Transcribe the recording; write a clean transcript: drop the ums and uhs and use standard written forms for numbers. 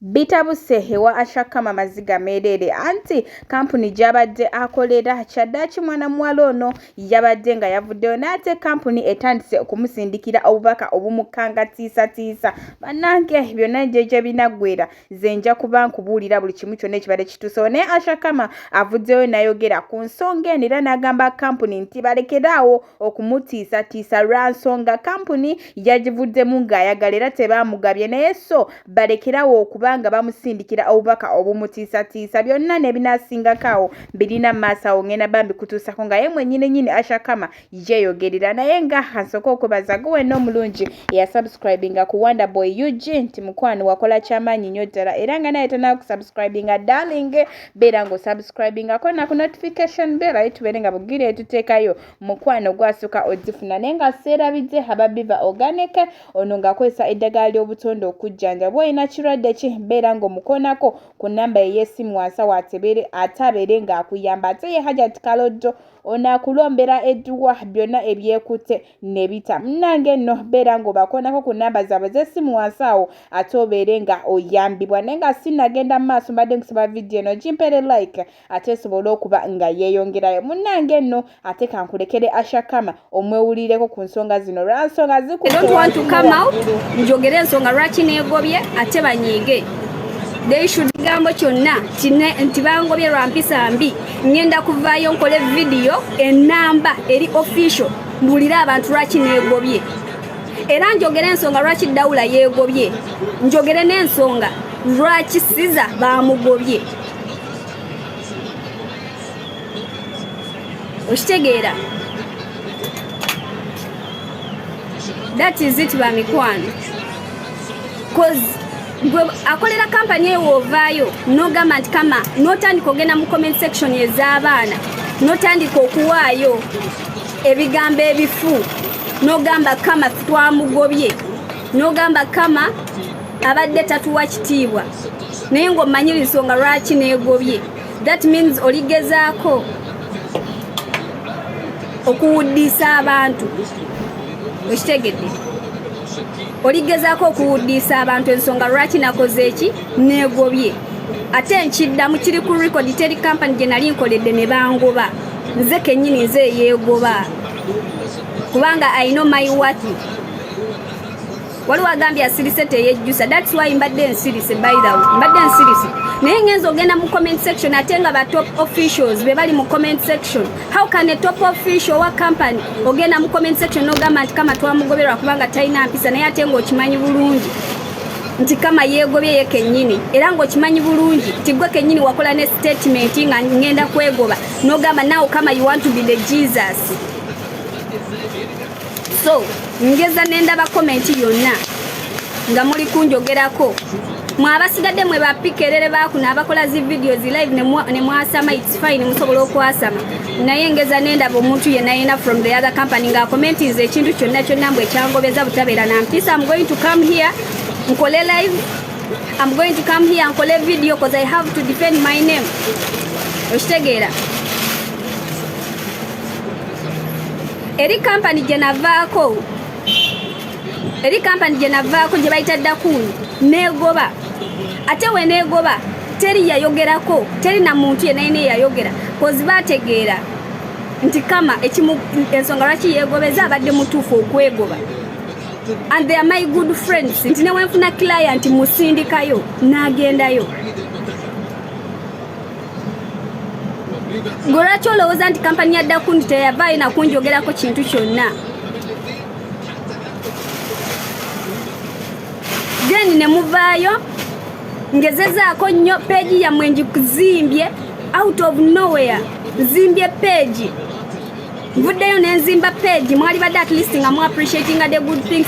Bitabuse hewa Usher Karma maziga merere anti kampuni gyabadde akolera kyaddaaki mwana muwala ono yabadde nga yavuddeyo n'ate kampuni etandise okumusindikira obubaka obumukangatiisatiisa. Bannange byonna gye binaggwera nze nja kuba nkubuulira buli kimu kyonna ekibadde kituusewo. Naye Usher Karma avuddeyo n'ayogera ku nsonga eno era n'agamba kampuni nti balekeraawo okumutiisatiisa lwa nsonga kampuni yagivuddemu ng'ayagala era tebaamugabye naye so balekeraawo okuba nga bamusindikira obubaka obumutiisatiisa. Byonna ne binasingakaawo birina maasawo ngenda bambi kutuusako nga ye mwennyini Usher Karma yeeyogerera. Naye nga ansooka okubaza gwe n'omulungi eyasubscribinga ku Wonderboy Eugene nti mukwano wakola kyamaanyi nnyo ddala era nga naye tonaakusubscribinga darling beera ng'osubscribingako na ku notification bell aye tubeere nga bugire etuteekayo mukwano gwasooka ogifuna. Naye nga seerabidde Hababiba Organic ono ng'akozesa eddagala ly'obutonde okujjanjaba olina kirwadde ki beera ng'omukoonako ku nnamba ey'essimu wansi waatebeere ate abeere ng'akuyamba. Ate ye Hajat Kaloddo onaakulombera edduwa byonna ebyekutte ne bita. Munnange nno beera ng'obakoonako ku nnamba zaabwe z'essimu wansi awo ate obeere nga oyambibwa. Naye nga sinnagenda mu maaso mbadde nkusaba vidiyo eno gimpere like ate esobole okuba nga yeeyongerayo. Munnange nno ate kankulekere Usher Karma omwewulireko ku nsonga zino lwa nsonga zikukamao njogere ensonga lwaki neegobye ate banyiige. They should gambo kyonna nti bangobye lwa mpisa mbi. Ngenda kuvaayo nkole video enamba eri official mbulira abantu lwaki neegobye era njogere ensonga lwaki Dawula yeegobye, njogere n'ensonga lwaki Siza baamugobye. Okitegeera? That is it bamikwano. Cause akolera kampani ewovaayo n'ogamba nti Kama n'otandika ogenda mu comment section ez'abaana n'otandika okuwaayo ebigambo ebifu n'ogamba Kama twamugobye n'ogamba Kama abadde tatuwa kitiibwa naye ng'omanyira ensonga lwaki neegobye. That means oligezaako okuwuddiisa abantu. Okitegedde? Oligezaako okuwuddiisa abantu ensonga lwaki nakoze eki neegobye. Ate nkiddamu kiri ku record teri kampani gye nali nkoledde ne bangoba. Nze kennyini nze yeegoba kubanga I know my worth. Waliwo agambye asirise teyejjusa. That's why mbadde nsirise by the way. Mbadde nsirise. Naye ngenza ogenda mu comment section ate nga ba top officials be bali mu comment section. How can a top official wa company ogenda mu comment section n'ogamba nti Kama twamugoberwa kubanga talina mpisa naye ate ng'okimanyi bulungi nti Kama yeegobye ye kennyini era ng'okimanyi bulungi nti gwe kennyini wakola ne statement nga ngenda kwegoba n'ogamba now Kama you want to be the Jesus. So ngeza nendaba comment yonna nga muli kunjogerako mwabasigadde mwe bapikerere baakuna abakola zi videos live ne mwasama it's fine musobola okwasama naye ngeza nendaba omuntu yenna yena from the other company nga commentinze ekintu kyonna mbwe kyangobeza butabeera na mpisa. I'm going to come here nkole live. I'm going to come here nkole video because I have to defend my name. Okitegeera? Eri company gye navaako gye bayita Dakuni neegoba. Ate we neegoba teri yayogerako, teri na muntu yenna yayogera kozi baategeera nti Kama ensonga lwaki yeegobeza abadde mutuufu okwegoba. And they are my good friends. Nti ne wenfuna client musindikayo n'agendayo. Lwaki olowooza nti kampani ya Dakuni teyavaayo nakunjogerako kintu kyonna? Then ne muvaayo ngezezaako nnyo peegi yammwe ngikuzimbye out of nowhere. Nzimbye peegi, nvuddeyo ne nzimba peegi mwali badde at least nga mu appreciating the good things.